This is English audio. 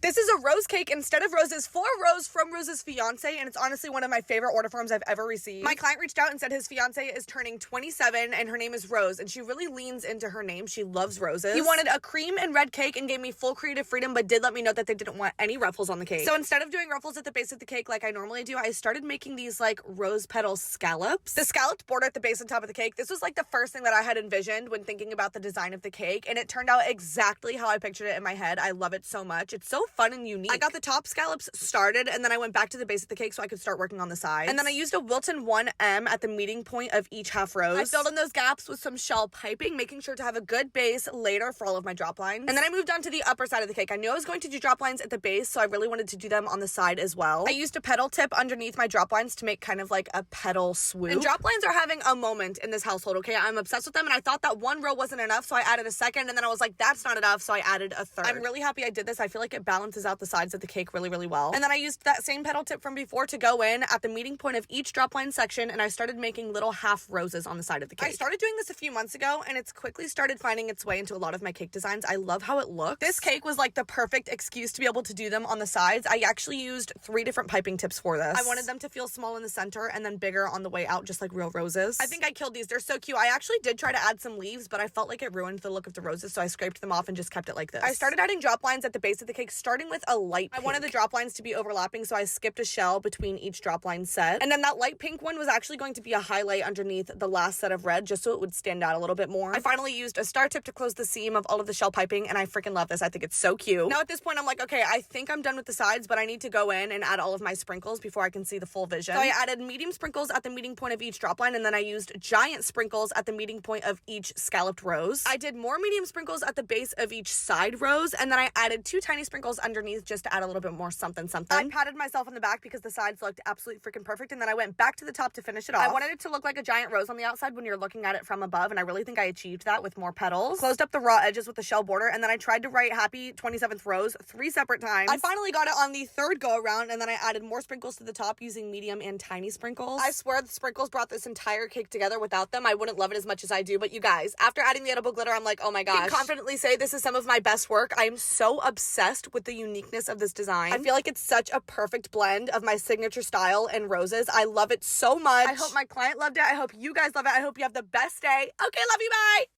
This is a rose cake instead of roses for Rose from Rose's fiance, and it's honestly one of my favorite order forms I've ever received. My client reached out and said his fiance is turning 27 and her name is Rose, and she really leans into her name. She loves roses. He wanted a cream and red cake and gave me full creative freedom, but did let me know that they didn't want any ruffles on the cake. So instead of doing ruffles at the base of the cake like I normally do, I started making these like rose petal scallops. The scalloped border at the base and top of the cake, this was like the first thing that I had envisioned when thinking about the design of the cake, and it turned out exactly how I pictured it in my head. I love it so much. It's so fun and unique. I got the top scallops started, and then I went back to the base of the cake so I could start working on the sides. And then I used a Wilton 1M at the meeting point of each half rose. I filled in those gaps with some shell piping, making sure to have a good base later for all of my drop lines. And then I moved on to the upper side of the cake. I knew I was going to do drop lines at the base, so I really wanted to do them on the side as well. I used a petal tip underneath my drop lines to make kind of like a petal swoop. And drop lines are having a moment in this household, okay? I'm obsessed with them, and I thought that one row wasn't enough, so I added a second, and then I was like, that's not enough, so I added a third. I'm really happy I did this. I feel like it balances out the sides of the cake really, really well. And then I used that same petal tip from before to go in at the meeting point of each drop line section, and I started making little half roses on the side of the cake. I started doing this a few months ago, and it's quickly started finding its way into a lot of my cake designs. I love how it looks. This cake was like the perfect excuse to be able to do them on the sides. I actually used 3 different piping tips for this. I wanted them to feel small in the center and then bigger on the way out, just like real roses. I think I killed these. They're so cute. I actually did try to add some leaves, but I felt like it ruined the look of the roses, so I scraped them off and just kept it like this. I started adding drop lines at the base of the cake, starting with a light pink. I wanted the drop lines to be overlapping, so I skipped a shell between each drop line set. And then that light pink one was actually going to be a highlight underneath the last set of red, just so it would stand out a little bit more. I finally used a star tip to close the seam of all of the shell piping, and I freaking love this. I think it's so cute. Now at this point, I'm like, okay, I think I'm done with the sides, but I need to go in and add all of my sprinkles before I can see the full vision. So I added medium sprinkles at the meeting point of each drop line, and then I used giant sprinkles at the meeting point of each scalloped rose. I did more medium sprinkles at the base of each side rose, and then I added 2 tiny sprinkles underneath just to add a little bit more something. I patted myself on the back because the sides looked absolutely freaking perfect, and then I went back to the top to finish it off. I wanted it to look like a giant rose on the outside when you're looking at it from above, and I really think I achieved that with more petals. Closed up the raw edges with the shell border, and then I tried to write happy 27th rose 3 separate times. I finally got it on the 3rd go around, and then I added more sprinkles to the top using medium and tiny sprinkles. I swear the sprinkles brought this entire cake together. Without them, I wouldn't love it as much as I do. But you guys, after adding the edible glitter, I'm like, oh my gosh. I can confidently say this is some of my best work. I am so obsessed with the uniqueness of this design. I feel like it's such a perfect blend of my signature style and roses. I love it so much. I hope my client loved it. I hope you guys love it. I hope you have the best day. Okay, love you, bye.